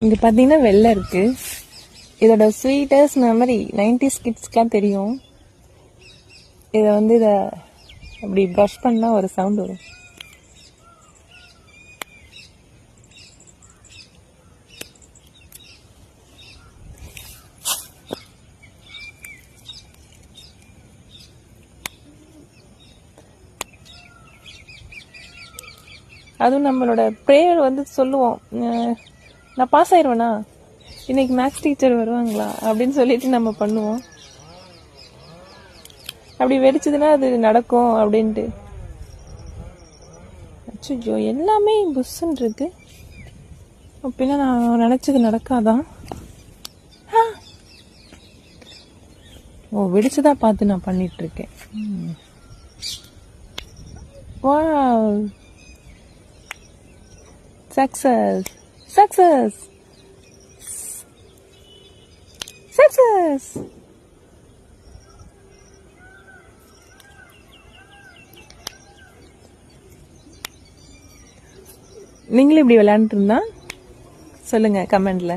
இங்க பாத்தீங்கன்னா வெள்ளை இருக்கு. இதோட ஸ்வீட்டஸ்ட் மெமரி 90s கிட்ஸ்க்குலாம் தெரியும். இதை வந்து இதை அப்படி ப்ரஷ் பண்ணா ஒரு சவுண்ட் வரும். அதுவும் நம்மளோட ப்ரேயர் வந்து சொல்லுவோம், நான் பாஸ் ஆயிடுவேனா, இன்னைக்கு மேக்ஸ் டீச்சர் வருவாங்களா அப்படின்னு சொல்லிட்டு நம்ம பண்ணுவோம். அப்படி வெடிச்சதுன்னா அது நடக்கும் அப்படின்ட்டு. அச்சோ, எல்லாமே புஷ்ன்னு இருக்கு. அப்படின்னா நான் நினைச்சது நடக்காதான்? ஓ, வெடிச்சதா பார்த்து நான் பண்ணிட்டு இருக்கேன். Wow, success success success. நீங்களும் இப்படி விளையாண்டுட்டு இருந்தா சொல்லுங்க கமெண்ட்ல.